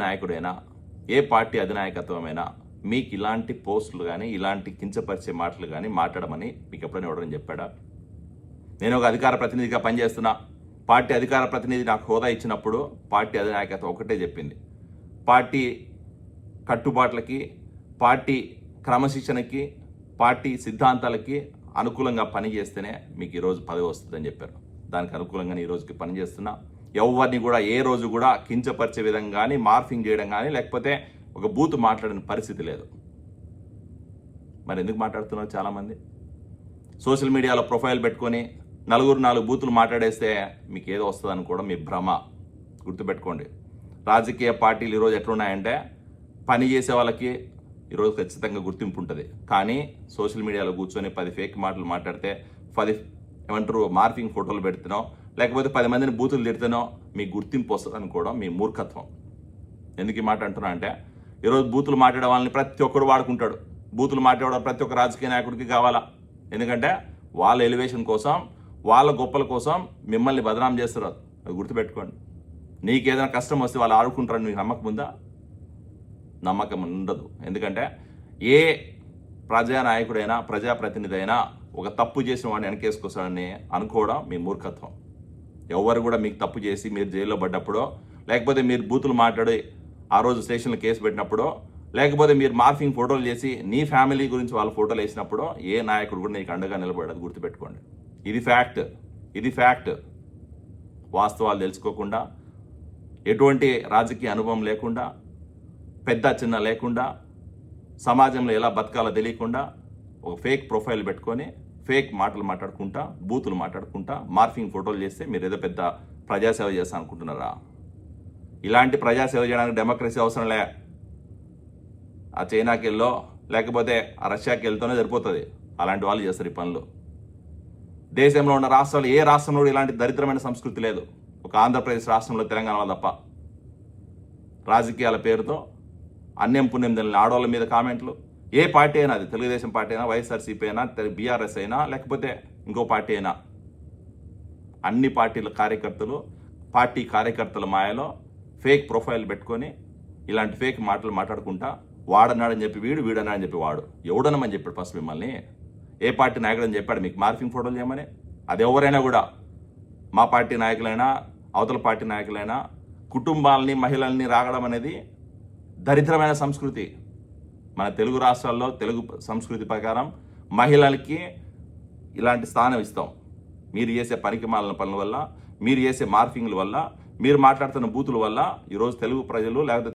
నాయకుడైనా, ఏ పార్టీ అధినాయకత్వమైనా మీకు ఇలాంటి పోస్టులు కానీ, ఇలాంటి కించపరిచే మాటలు కానీ మాట్లాడమని మీకు ఎప్పుడైనా ఎవడని చెప్పాడా? నేను ఒక అధికార ప్రతినిధిగా పనిచేస్తున్నా. పార్టీ అధికార ప్రతినిధి నాకు హోదా ఇచ్చినప్పుడు పార్టీ అధినాయకత్వం ఒకటే చెప్పింది, పార్టీ కట్టుబాట్లకి, పార్టీ క్రమశిక్షణకి, పార్టీ సిద్ధాంతాలకి అనుకూలంగా పనిచేస్తేనే మీకు ఈరోజు పదవి వస్తుందని చెప్పారు. దానికి అనుకూలంగానే ఈ రోజుకి పనిచేస్తున్నా. ఎవరిని కూడా ఏ రోజు కూడా కించపరిచే విధంగా కానీ, మార్ఫింగ్ చేయడం కానీ, లేకపోతే ఒక బూత్ మాట్లాడిన పరిస్థితి లేదు. మరి ఎందుకు మాట్లాడుతున్నారు చాలామంది? సోషల్ మీడియాలో ప్రొఫైల్ పెట్టుకొని నాలుగు బూతులు మాట్లాడేస్తే మీకు ఏదో వస్తుంది అనుకోవడం మీ భ్రమ. గుర్తుపెట్టుకోండి, రాజకీయ పార్టీలు ఈరోజు ఎట్లున్నాయంటే పని చేసే వాళ్ళకి ఈరోజు ఖచ్చితంగా గుర్తింపు ఉంటుంది. కానీ సోషల్ మీడియాలో కూర్చొని 10 ఫేక్ మాటలు మాట్లాడితే, 10 మార్ఫింగ్ ఫోటోలు పెడుతున్నాం, లేకపోతే 10 మందిని బూతులు తిడుతున్నాం, మీకు గుర్తింపు వస్తుంది అనుకోవడం మీ మూర్ఖత్వం. ఎందుకు ఈ మాట అంటున్నా అంటే, ఈరోజు బూతులు మాట్లాడే వాళ్ళని ప్రతి ఒక్కరు వాడుకుంటాడు. బూతులు మాట్లాడడం ప్రతి ఒక్క రాజకీయ నాయకుడికి కావాలా? ఎందుకంటే వాళ్ళ ఎలివేషన్ కోసం, వాళ్ళ గొప్పల కోసం మిమ్మల్ని బదనాం చేస్తారు. అది గుర్తుపెట్టుకోండి. నీకేదైనా కష్టం వస్తే వాళ్ళు ఆడుకుంటారని మీకు నమ్మకం ఉందా? నమ్మకం ఉండదు. ఎందుకంటే ఏ ప్రజానాయకుడైనా, ప్రజాప్రతినిధి అయినా ఒక తప్పు చేసిన వాడిని వెనకేసుకొస్తాడని అనుకోవడం మీ మూర్ఖత్వం. ఎవరు కూడా మీకు తప్పు చేసి మీరు జైల్లో పడ్డప్పుడో, లేకపోతే మీరు బూతులు మాట్లాడి ఆ రోజు స్టేషన్లో కేసు పెట్టినప్పుడో, లేకపోతే మీరు మార్ఫింగ్ ఫోటోలు చేసి నీ ఫ్యామిలీ గురించి వాళ్ళ ఫోటోలు వేసినప్పుడో ఏ నాయకుడు కూడా నీకు అండగా నిలబడదు. గుర్తుపెట్టుకోండి. ఇది ఫ్యాక్ట్. వాస్తవాలు తెలుసుకోకుండా, ఎటువంటి రాజకీయ అనుభవం లేకుండా, పెద్ద చిన్న లేకుండా, సమాజంలో ఎలా బతకాలో తెలియకుండా ఒక ఫేక్ ప్రొఫైల్ పెట్టుకొని ఫేక్ మాటలు మాట్లాడుకుంటా, బూతులు మాట్లాడుకుంటా, మార్ఫింగ్ ఫోటోలు చేస్తే మీరు ఏదో పెద్ద ప్రజాసేవ చేస్తా అనుకుంటున్నారా? ఇలాంటి ప్రజాసేవ చేయడానికి డెమోక్రసీ అవసరం లే. ఆ చైనాకి వెళ్ళో, లేకపోతే ఆ రష్యాకి వెళ్తూనే సరిపోతుంది. అలాంటి వాళ్ళు చేస్తారు ఈ పనులు. దేశంలో ఉన్న రాష్ట్రాలు ఏ రాష్ట్రంలో ఇలాంటి దరిద్రమైన సంస్కృతి లేదు. ఒక ఆంధ్రప్రదేశ్ రాష్ట్రంలో, తెలంగాణలో తప్ప. రాజకీయాల పేరుతో అన్యం పుణ్యం తెలియని ఆడవాళ్ళ మీద కామెంట్లు. ఏ పార్టీ అయినా, అది తెలుగుదేశం పార్టీ అయినా, వైఎస్ఆర్సీపీ అయినా, బీఆర్ఎస్ అయినా, లేకపోతే ఇంకో పార్టీ అయినా, అన్ని పార్టీల కార్యకర్తలు పార్టీ కార్యకర్తల మాయలో ఫేక్ ప్రొఫైల్ పెట్టుకొని ఇలాంటి ఫేక్ మాటలు మాట్లాడుకుంటా, వాడన్నాడని చెప్పి వీడు, వీడన్నాడని చెప్పి వాడు. ఎవడనమని చెప్పాడు ఫస్ట్ మిమ్మల్ని? ఏ పార్టీ నాయకుడు అని చెప్పాడు మీకు మార్ఫింగ్ ఫోటోలు చేయమని? అది ఎవరైనా కూడా, మా పార్టీ నాయకులైనా, అవతల పార్టీ నాయకులైనా, కుటుంబాలని, మహిళల్ని రాగడం అనేది దరిద్రమైన సంస్కృతి. మన తెలుగు రాష్ట్రాల్లో తెలుగు సంస్కృతి ప్రకారం మహిళలకి ఇలాంటి స్థానం ఇస్తాం. మీరు చేసే పనికి మాలిన పనుల వల్ల, మీరు చేసే మార్ఫింగ్ల వల్ల, మీరు మాట్లాడుతున్న బూతుల వల్ల ఈరోజు తెలుగు ప్రజలు, లేకపోతే